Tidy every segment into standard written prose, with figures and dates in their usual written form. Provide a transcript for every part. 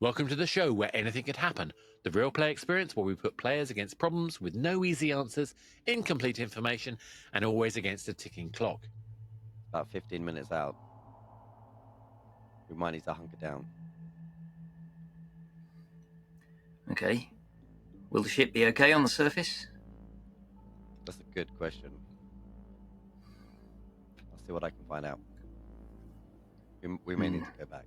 Welcome to the show where anything could happen. The real play experience where we put players against problems with no easy answers, incomplete information, and always against a ticking clock. About 15 minutes out. We might need to hunker down. Okay. Will the ship be okay on the surface? That's a good question. I'll see what I can find out. We may need to go back.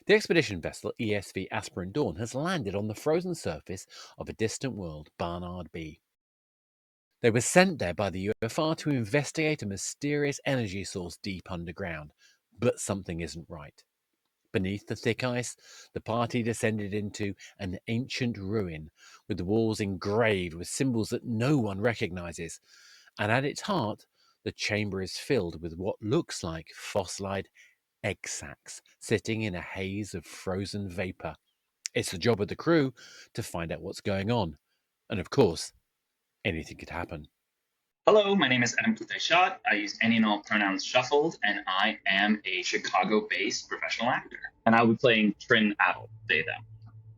The expedition vessel ESV Aspirant Dawn has landed on the frozen surface of a distant world, Barnard B. They were sent there by the UFR to investigate a mysterious energy source deep underground, but something isn't right. Beneath the thick ice, the party descended into an ancient ruin, with the walls engraved with symbols that no one recognizes. And at its heart, the chamber is filled with what looks like fossilised egg sacs sitting in a haze of frozen vapour. It's the job of the crew to find out what's going on. And of course, anything could happen. Hello, my name is Qutaishat. I use any and all pronouns shuffled, and I am a Chicago-based professional actor. And I'll be playing Trin Adult,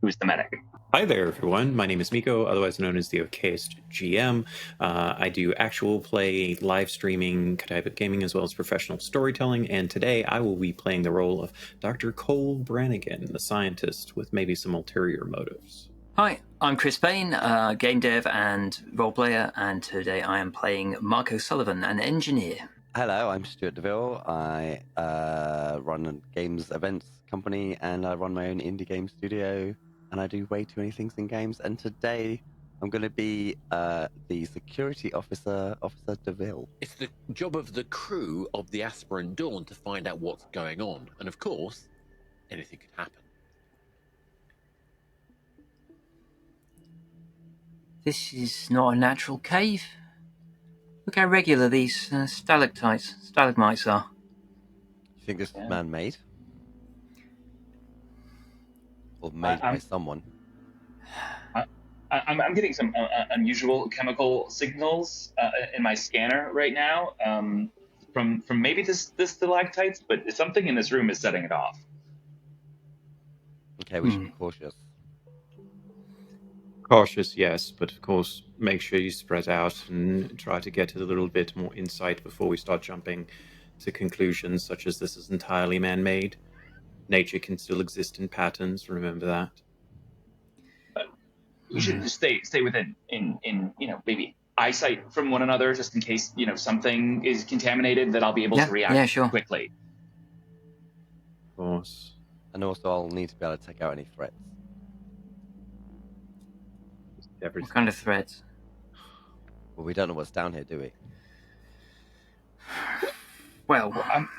who's the medic. Hi there, everyone. My name is Miko, otherwise known as the Okayist GM. I do actual play, live streaming type of gaming, as well as professional storytelling, and today I will be playing the role of Dr. Cole Brannigan, the scientist with maybe some ulterior motives. Hi, I'm Chris Payne, game dev and role player, and today I am playing Miko Sullivan, an engineer. Hello, I'm Stuart Ville. I run a games events company, and I run my own indie game studio, and I do way too many things in games. And today I'm going to be the security officer, Officer DeVille. It's the job of the crew of the Aspirant Dawn to find out what's going on. And of course, anything could happen. This is not a natural cave. Look how regular these stalagmites are. You think this is man-made? Or made by someone? I'm getting some unusual chemical signals in my scanner right now from maybe this stalactites, but something in this room is setting it off. Okay, we should be cautious. Cautious, yes, but of course, make sure you spread out and try to get a little bit more insight before we start jumping to conclusions such as this is entirely man-made. Nature can still exist in patterns, remember that. We should just stay within maybe eyesight from one another, just in case something is contaminated, that I'll be able to react quickly. Of course. And also, I'll need to be able to take out any threats. What kind of threats? Well, we don't know what's down here, do we? Well, I'm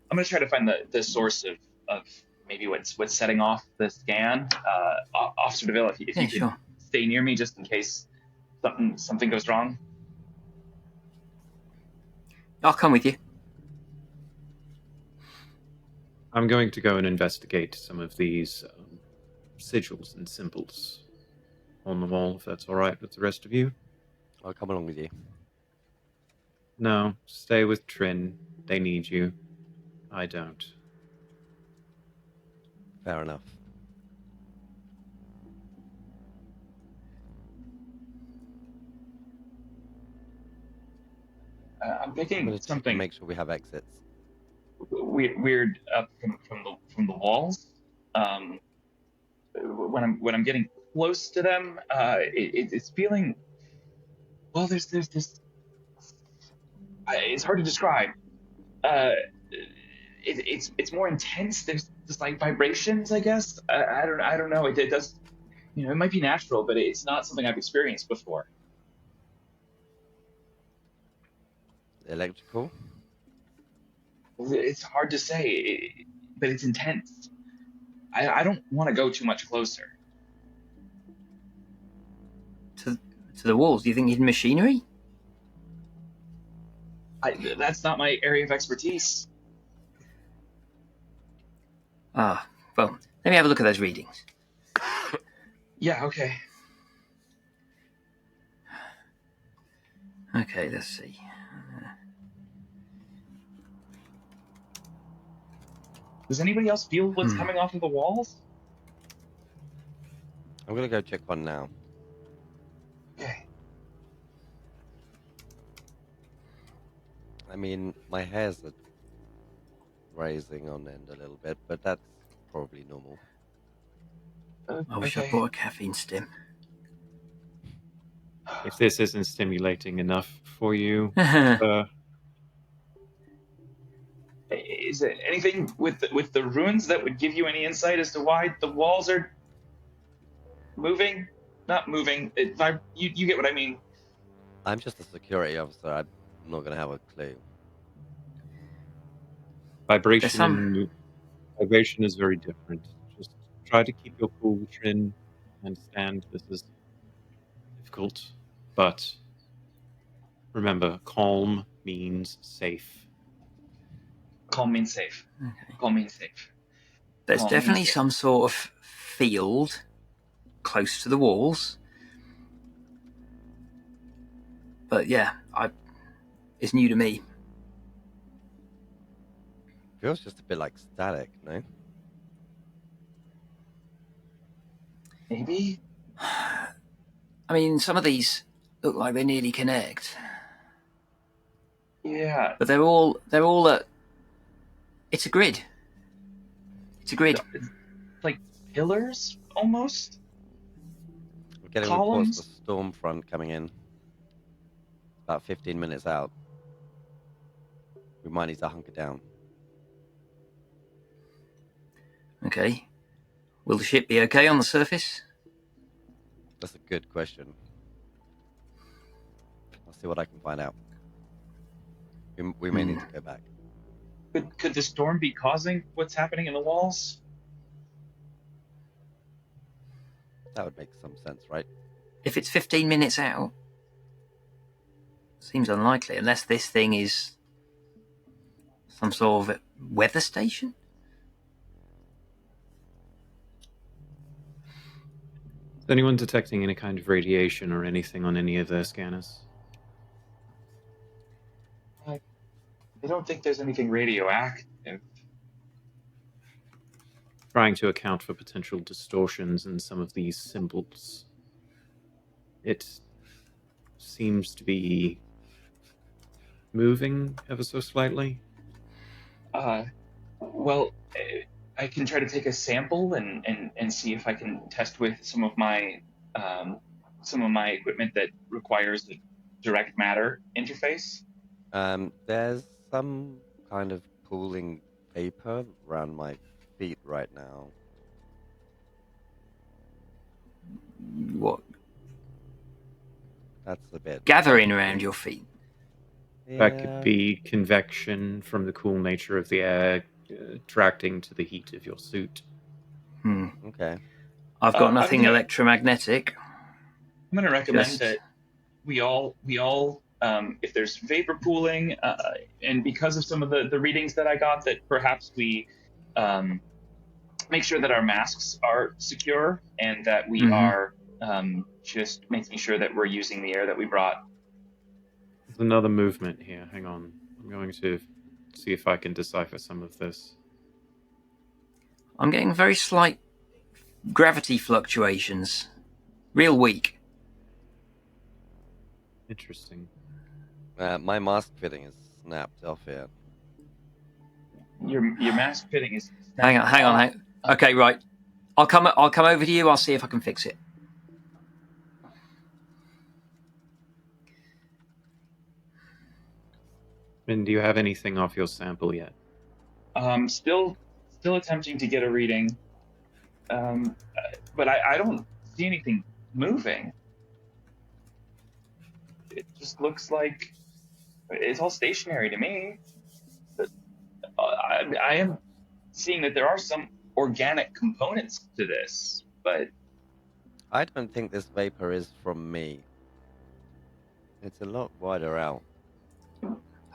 going to try to find the source of maybe what's setting off the scan. Officer DeVille, if you can stay near me just in case something goes wrong. I'll come with you. I'm going to go and investigate some of these sigils and symbols on the wall, if that's all right with the rest of you. I'll come along with you. No, stay with Trin. They need you. I don't. Fair enough. I'm thinking something. Make sure we have exits. Weird up from the walls. When I'm getting close to them, it's feeling. Well, there's this. It's hard to describe. It's more intense. There's just like vibrations, I guess. I don't know. It does. It might be natural, but it's not something I've experienced before. Electrical? It's hard to say, but it's intense. I don't want to go too much closer. To the walls? Do you think you need machinery? That's not my area of expertise. Well, let me have a look at those readings. Yeah, okay. Okay, let's see. Does anybody else feel what's coming off of the walls? I'm gonna go check one now. Okay. I mean, my hairs are raising on end a little bit, but that's probably normal. I wish I bought a caffeine stim. If this isn't stimulating enough for you, is it anything with the runes that would give you any insight as to why the walls are moving? Not moving. You get what I mean. I'm just a security officer. I'm not going to have a clue. Vibration is very different. Just try to keep your cool, Trin. I understand this is difficult, but remember, calm means safe. Calm means safe. Okay. Calm means safe. There's Calm definitely means safe. some sort of field close to the walls. But yeah, it's new to me. Feels just a bit like static, no? Maybe. I mean, some of these look like they nearly connect. Yeah. But they're all at. It's a grid. It's a grid. It's like pillars, almost. We're getting Columns. reports of a storm front coming in. About 15 minutes out. We might need to hunker down. Okay. Will the ship be okay on the surface? That's a good question. I'll see what I can find out. We may need to go back. Could the storm be causing what's happening in the walls? That would make some sense, right? If it's 15 minutes out, seems unlikely, unless this thing is some sort of weather station. Is anyone detecting any kind of radiation or anything on any of their scanners? I don't think there's anything radioactive. Trying to account for potential distortions in some of these symbols. It seems to be moving ever so slightly. Well, I can try to take a sample and see if I can test with some of my equipment that requires the direct matter interface. There's some kind of pooling vapor around my feet right now. What? That's a bit... Gathering around your feet. Yeah. That could be convection from the cool nature of the air attracting to the heat of your suit. Okay. I've got nothing electromagnetic. I'm going to recommend that we all if there's vapor pooling, and because of some of the readings that I got, that perhaps we make sure that our masks are secure and that we are just making sure that we're using the air that we brought. There's another movement here. Hang on. I'm going to see if I can decipher some of this. I'm getting very slight gravity fluctuations. Real weak. Interesting. My mask fitting is snapped off here. Your mask fitting is... Hang on. Okay, right. I'll come over to you. I'll see if I can fix it. And do you have anything off your sample yet? Still attempting to get a reading, but I don't see anything moving. It just looks like it's all stationary to me. But I am seeing that there are some organic components to this, but I don't think this vapor is from me. It's a lot wider out.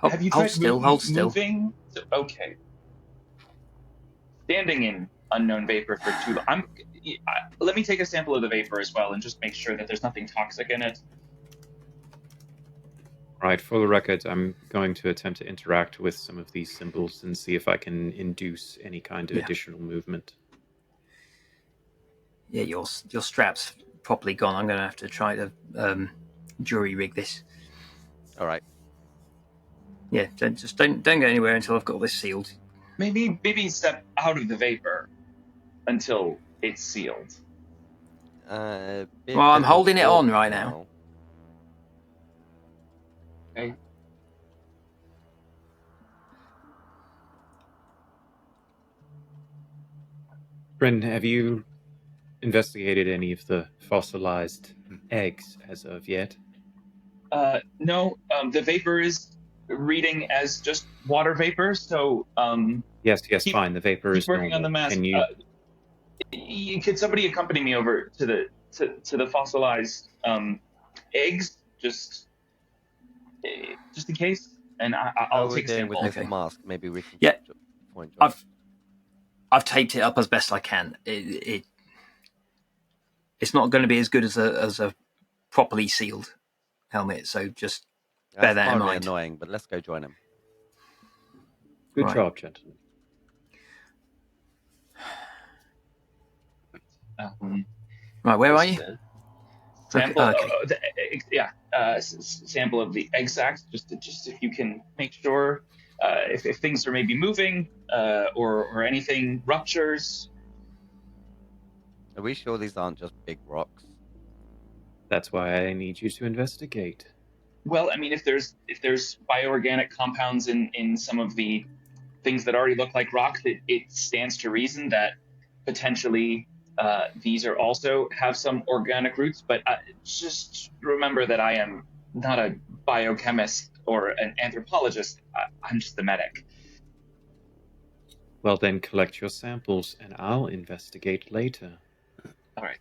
have you tried hold still. moving? Okay. Standing in unknown vapor for too long. Let me take a sample of the vapor as well and just make sure that there's nothing toxic in it. Right, for the record, I'm going to attempt to interact with some of these symbols and see if I can induce any kind of additional movement. Yeah, your strap's properly gone. I'm going to have to try to jury rig this. All right. Yeah, don't go anywhere until I've got this sealed. Maybe step out of the vapor until it's sealed. Well, I'm holding it on right now. Okay. Trin, have you investigated any of the fossilized eggs as of yet? No, the vapor is reading as just water vapor, so Yes, fine. The vapor keep is working normal. on the mask. Can you... Could somebody accompany me over to the fossilized eggs, just in case? And I'll take a sample. With this mask, maybe we can. Yeah, point John. I've taped it up as best I can. It's not going to be as good as a properly sealed helmet, so just bear that in mind. Annoying, but let's go join him. Good job, gentlemen. Right, where are you? Sample, okay. Sample of the egg sacs, just if you can make sure if things are maybe moving or anything ruptures. Are we sure these aren't just big rocks? That's why I need you to investigate. Well, I mean, if there's bioorganic compounds in some of the things that already look like rock, it stands to reason that potentially these are also have some organic roots. But just remember that I am not a biochemist or an anthropologist. I'm just a medic. Well, then collect your samples, and I'll investigate later. All right.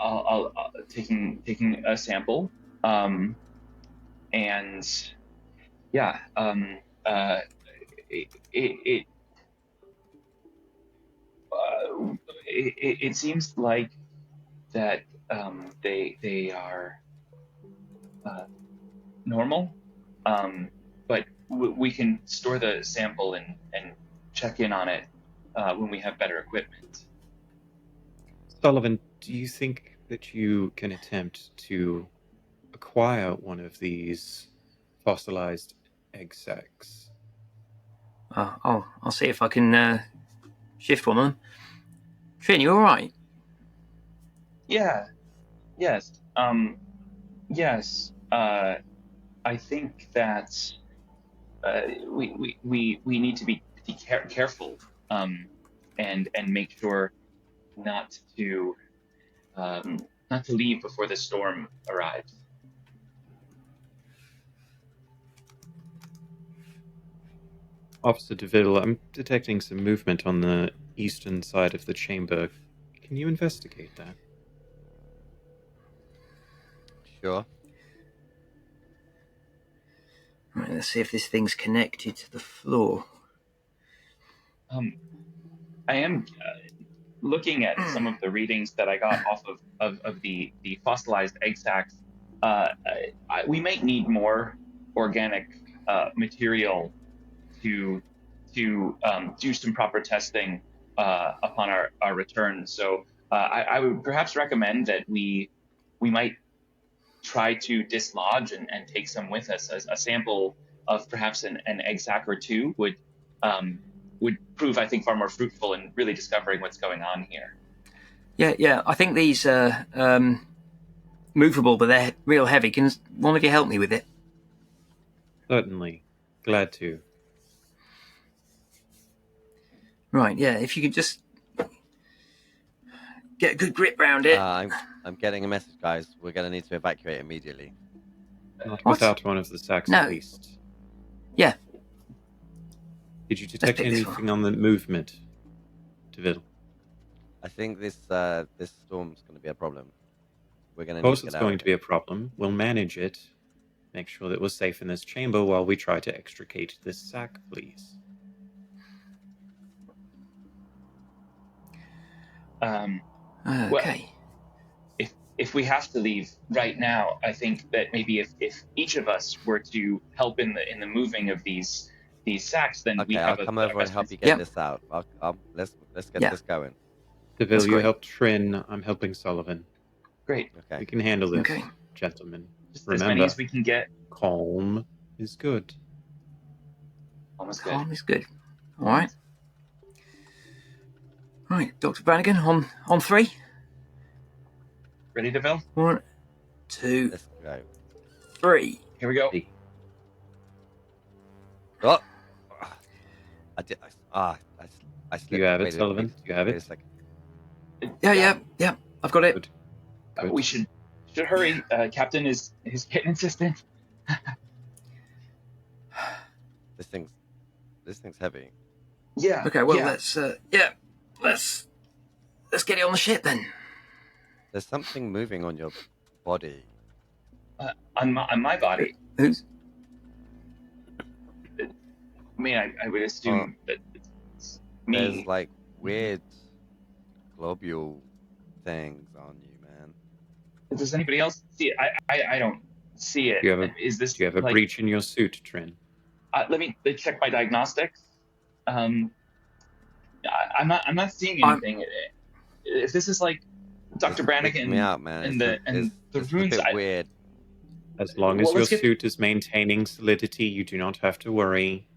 I'll taking a sample, and yeah, it seems like that they are normal, but we can store the sample and check in on it when we have better equipment. Sullivan, do you think that you can attempt to acquire one of these fossilized egg sacs? I'll see if I can shift one of them. Trin, you all right? Yeah. Yes. Yes. I think that we need to be careful and make sure not to leave before the storm arrives. Officer Ville, I'm detecting some movement on the eastern side of the chamber. Can you investigate that? Sure. Right, let's see if this thing's connected to the floor. I am looking at some of the readings that I got off of the fossilized egg sacs. We might need more organic material to do some proper testing upon our return. So I would perhaps recommend that we might try to dislodge and take some with us. A sample of perhaps an egg sac or two would prove, I think, far more fruitful in really discovering what's going on here. Yeah. I think these are movable, but they're real heavy. Can one of you help me with it? Certainly. Glad to. Right, yeah, if you could just get a good grip around it. I'm getting a message, guys. We're going to need to evacuate immediately. Not without one of the sacs, at least. Yeah. Did you detect anything on the movement, Ville? I think this storm's going to be a problem. We're going to Of course it's going to be a problem. We'll manage it make sure that we're safe in this chamber while we try to extricate this sack, please. Okay. Well, if we have to leave right now, I think that maybe if each of us were to help in the moving of these sacks, then we Okay, have I'll come over and help you get Yep. this out. Let's get Yeah. this going. Deville, That's you great. help Trin. I'm helping Sullivan. Great. Okay. We can handle this, Okay. gentlemen. Just Remember, as many as we can get. calm is good. Almost good. Calm is good. All right. Right, Dr. Brannigan, on 3. Ready, Deville? 1, 2, Let's go. 3. Here we go. Oh, I did. I slipped. Do you have it, Wait Sullivan? Do you have wait it? a second. Yeah. I've got it. Good. Good. We should hurry. Captain is getting insistent. This thing's heavy. Yeah. Okay, well, yeah. let's get it on the ship then. There's something moving on your body. On my body. Who's? I mean, I would assume that it's me. There's like weird globule things on you, man. Does anybody else see it? I don't see it. Do you have a, Is this do you have a like, breach in your suit, Trin? let me check my diagnostics. I'm not seeing anything. If this is like Dr. It's Brannigan freaking me out, man. and the it's runes, a bit weird. As long as Well, your let's get- suit is maintaining solidity, you do not have to worry.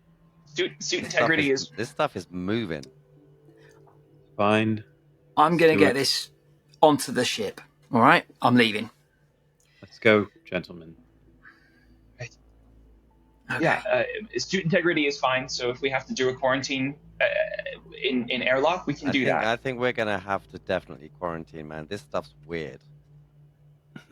suit This integrity is this stuff is moving. Fine. I'm going to Stuart. get this onto the ship. All right? I'm leaving. Let's go, gentlemen. Okay. yeah. Suit integrity is fine. So if we have to do a quarantine in airlock, we can do that. I think we're gonna have to definitely quarantine, man. This stuff's weird.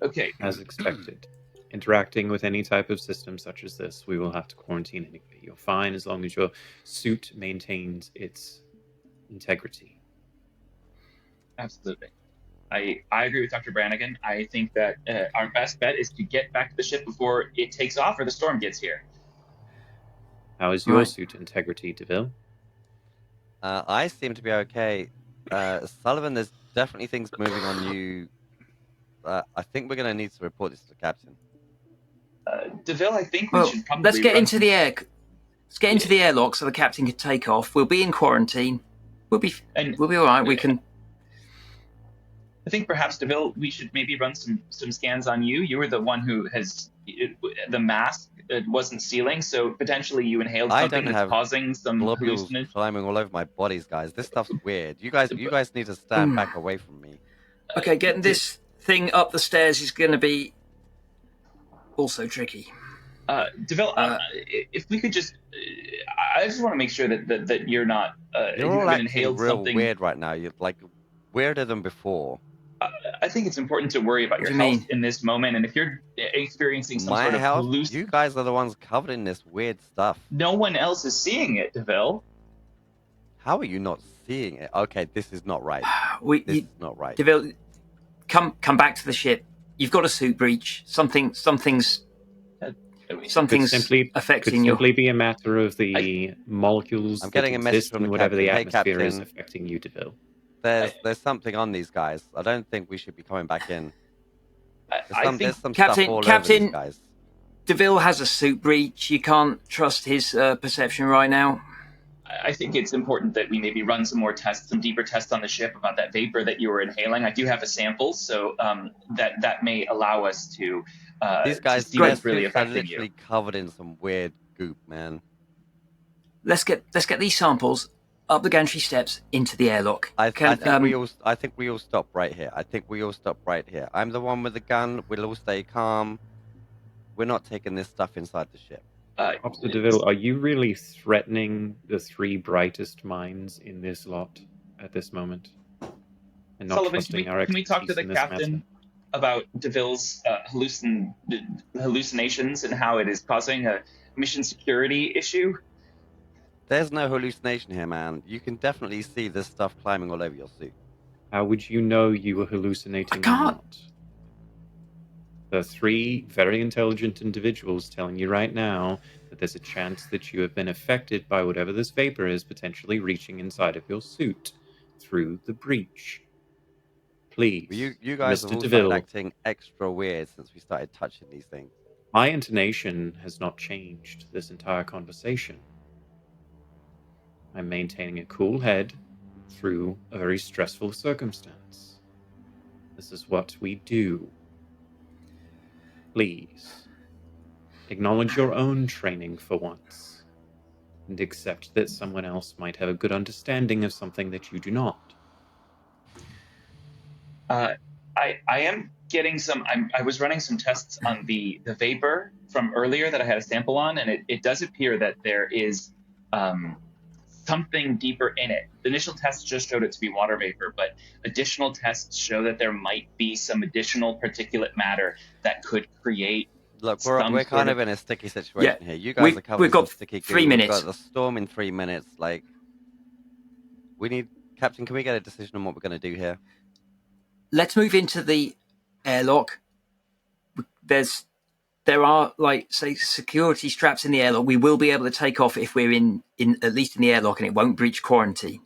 Okay. As expected. Interacting with any type of system such as this, we will have to quarantine anyway. You're fine as long as your suit maintains its integrity. Absolutely. I agree with Dr. Brannigan. I think that our best bet is to get back to the ship before it takes off or the storm gets here. How is your Right. suit integrity, Deville? I seem to be okay. Sullivan, there's definitely things moving on you. I think we're gonna need to report this to the captain. Deville, I think we Well, should probably let's get run into the air. Let's get into the airlock so the captain can take off. We'll be in quarantine. We'll be all right. We can. I think perhaps, Deville, we should maybe run some scans on you. You were the one who has the mask wasn't sealing, so potentially you inhaled something that's causing some globules hallucination. climbing all over my bodies, guys. This stuff's weird. You guys need to stand back away from me. Okay, getting this thing up the stairs is going to be also tricky. Deville, if we could just, I just want to make sure that you're not. You're you all haven't acting inhaled real something. weird right now. You're like weirder than before. I think it's important to worry about What your do you health mean? in this moment, and if you're experiencing some My sort of health. You guys are the ones covered in this weird stuff. no one else is seeing it, Deville. How are you not seeing it? Okay, this is not right. This is not right. Deville, come back to the ship. You've got a suit breach. Something's Could affecting you. simply be a matter of the molecules I'm getting that a message exist from in the whatever the captain. Hey, atmosphere is Captain. affecting you, Deville. There's something on these guys. I don't think we should be coming back in. There's some Captain- stuff all over Captain- these guys. Deville has a suit breach. You can't trust his perception right now. I think it's important that we maybe run some more tests, some deeper tests on the ship about that vapor that you were inhaling. I do have a sample, so that may allow us to. These guys to see what's really are affecting literally you. covered in some weird goop, man. Let's get these samples up the gantry steps into the airlock. I think we all stop right here. I'm the one with the gun. We'll all stay calm. We're not taking this stuff inside the ship. Officer DeVille, are you really threatening the 3 brightest minds in this lot at this moment? And not Sullivan, trusting our can we talk to expertise the in this captain matter? about DeVille's hallucinations and how it is causing a mission security issue? There's no hallucination here, man. You can definitely see this stuff climbing all over your suit. How would you know you were hallucinating I can't. or not? There are 3 very intelligent individuals telling you right now that there's a chance that you have been affected by whatever this vapor is potentially reaching inside of your suit through the breach. Please, You guys have Mr. all started DeVille, acting extra weird since we started touching these things. my intonation has not changed this entire conversation. I'm maintaining a cool head through a very stressful circumstance. This is what we do. Please, acknowledge your own training for once, and accept that someone else might have a good understanding of something that you do not. I am getting some. I was running some tests on the vapor from earlier that I had a sample on, and it does appear that there is something deeper in it. The initial tests just showed it to be water vapor, but additional tests show that there might be some additional particulate matter that could create. Look, we're kind of in a sticky situation here. You guys are covered we've got some sticky 3 goo. minutes. We've got the storm in 3 minutes. Like, we need... Captain, can we get a decision on what we're going to do here? Let's move into the airlock. There are, like, say, security straps in the airlock. We will be able to take off if we're in at least in the airlock, and it won't breach quarantine.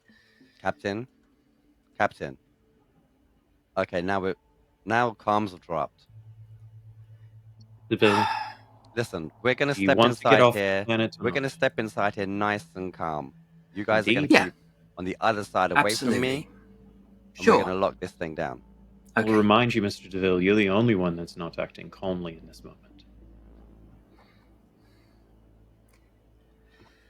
Captain. Okay, now comms have dropped. DeVille, Listen, we're going to you step want to get inside off here. planet We're going to Earth. step inside here nice and calm. You guys are going Indeed. to keep on the other side away Absolutely. from me. And Sure. we're going to lock this thing down. Okay. I'll remind you, Mr. DeVille, you're the only one that's not acting calmly in this moment.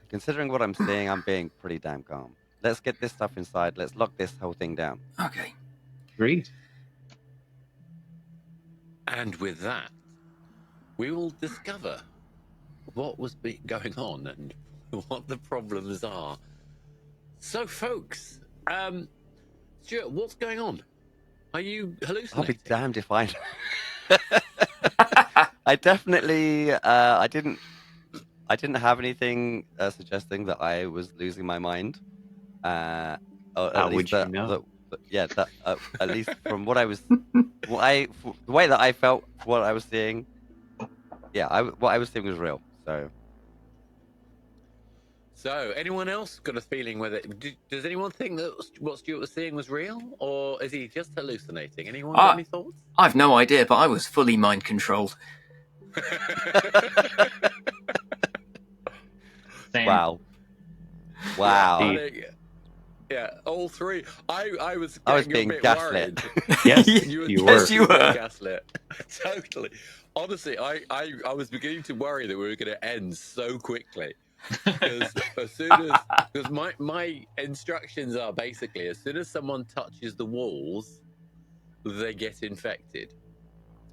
Considering what I'm seeing, I'm being pretty damn calm. Let's get this stuff inside. Let's lock this whole thing down. Okay. Agreed. And with that, we will discover what was going on and what the problems are. So, folks, Stuart, what's going on? Are you hallucinating? I'll be damned if I I definitely I didn't have anything suggesting that I was losing my mind. Or at How least would you know? At least from what I was, the way that I felt, what I was seeing, what I was seeing was real. So, anyone else got a feeling whether does anyone think that what Stuart was seeing was real, or is he just hallucinating? Anyone got any thoughts? I've no idea, but I was fully mind controlled. Wow. Yeah, all 3. I was being a bit gaslit. Yes, you were. Gaslit. Totally. Honestly, I was beginning to worry that we were going to end so quickly. Because my instructions are basically as soon as someone touches the walls, they get infected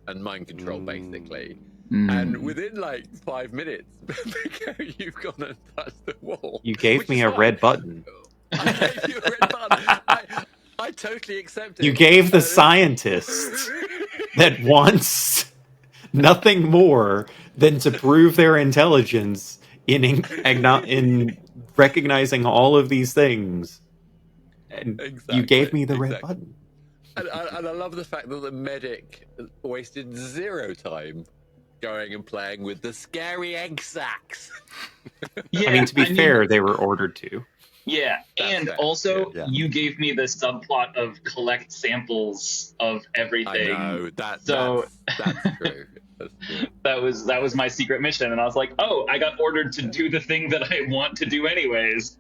and mind controlled, basically. And within like 5 minutes, you've gone and touched the wall. You gave me a red button. I gave you a red button. I totally accept it. You gave the scientist that wants nothing more than to prove their intelligence in recognizing all of these things. And you gave me the red button. And I love the fact that the medic wasted 0 time going and playing with the scary egg sacs. I mean, to be fair, they were ordered to. Yeah, and also you gave me the subplot of collect samples of everything. I know that's true. That's true. That was my secret mission, and I was like, oh, I got ordered to do the thing that I want to do anyways.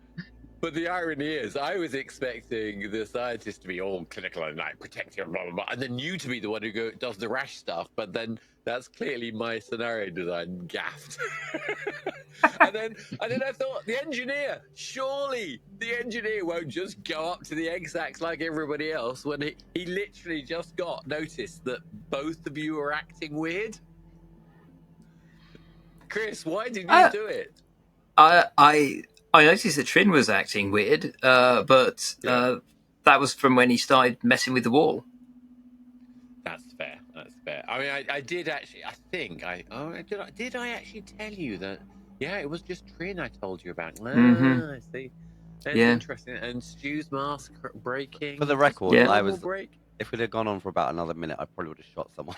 But the irony is, I was expecting the scientist to be all clinical and like protective, blah blah blah, and then you to be the one who does the rash stuff. But then that's clearly my scenario design gaffed. and then I thought surely the engineer won't just go up to the egg sacs like everybody else when he literally just got noticed that both of you are acting weird. Chris, why did you do it? I noticed that Trin was acting weird, but that was from when he started messing with the wall. That's fair. I mean, I did actually. I think did I actually tell you that? Yeah, it was just Trin I told you about. I see. That's interesting. And Stu's mask breaking. For the record, if it had gone on for about another minute, I probably would have shot someone.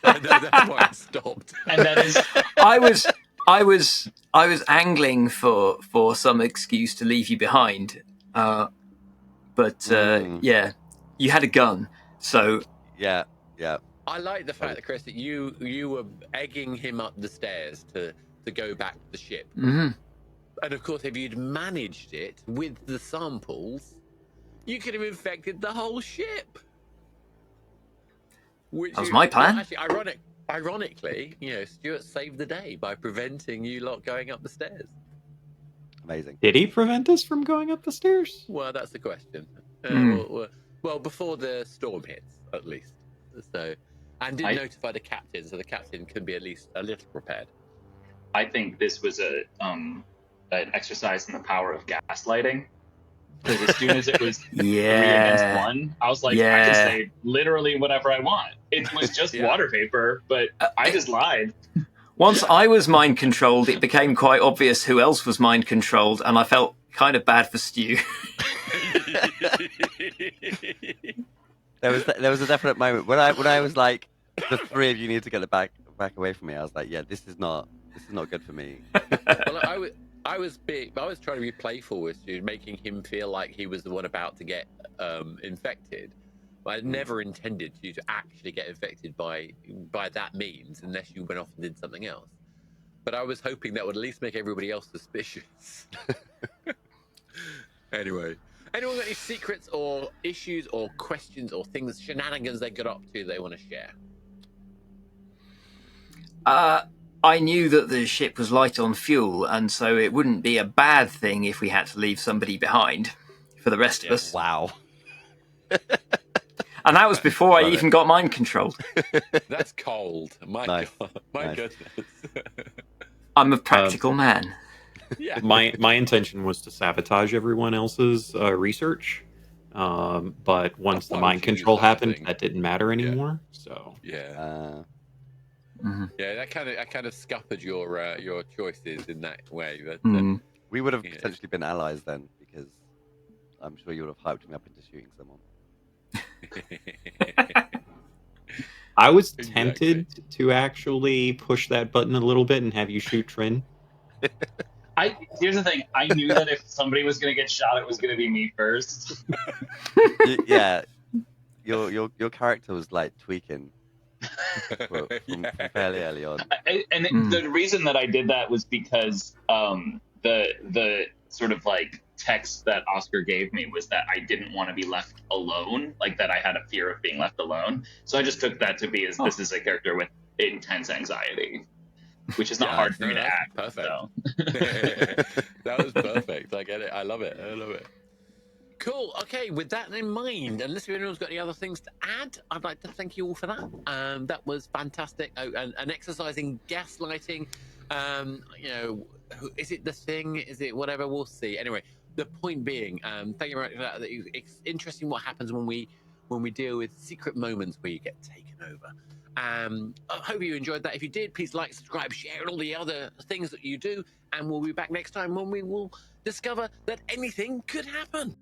That's why I stopped. And that is, I was angling for some excuse to leave you behind, but yeah, you had a gun, so Yeah. I like the fact that Chris, that you were egging him up the stairs to go back to the ship. Mm-hmm. And of course, if you'd managed it with the samples, you could have infected the whole ship. Which That was my plan. Actually, ironically, Stuart saved the day by preventing you lot going up the stairs. Amazing. Did he prevent us from going up the stairs? Well, that's the question. Mm. Well, before the storm hits, at least. So, and did notify the captain, so the captain can be at least a little prepared. I think this was an exercise in the power of gaslighting. Because as soon as it was 3 against 1, I was like, I can say literally whatever I want. It was just water vapor, but I just lied. Once I was mind controlled, it became quite obvious who else was mind controlled, and I felt kind of bad for Stu. There was a definite moment when I was like, the 3 of you need to get back away from me. I was like, yeah, this is not good for me. Well, I was trying to be playful with Stu, making him feel like he was the one about to get infected. But I never intended you to actually get infected by that means, unless you went off and did something else. But I was hoping that would at least make everybody else suspicious. Anyway, anyone got any secrets or issues or questions or things, shenanigans they got up to they want to share? I knew that the ship was light on fuel, and so it wouldn't be a bad thing if we had to leave somebody behind for the rest of us. Wow. And that was before I even got mind controlled. That's cold. My Nice. God. My Nice. goodness. I'm a practical man. Yeah. My intention was to sabotage everyone else's research, but once the Why mind would you do control such a happened, thing? that didn't matter anymore. So Yeah. Mm-hmm. Yeah, that kind of scuppered your choices in that way. But We would have Yeah. potentially been allies then, because I'm sure you would have hyped me up into shooting someone. I was Exactly. tempted to actually push that button a little bit and have you shoot Trin. Here's the thing. I knew that if somebody was going to get shot, it was going to be me first. Yeah, your character was like tweaking from fairly early on. The reason that I did that was because the sort of like text that Oscar gave me was that I didn't want to be left alone, like that I had a fear of being left alone. So I just took that to be as this is a character with intense anxiety, which is not hard for me to act. Perfect. So. That was perfect. I get it. I love it. Cool. Okay, with that in mind, unless anyone's got any other things to add, I'd like to thank you all for that. That was fantastic. An exercise in gaslighting. Is it the thing? Is it whatever? We'll see. Anyway, the point being, thank you very much for that. It's interesting what happens when we deal with secret moments where you get taken over. I hope you enjoyed that. If you did, please like, subscribe, share, and all the other things that you do. And we'll be back next time when we will discover that anything could happen.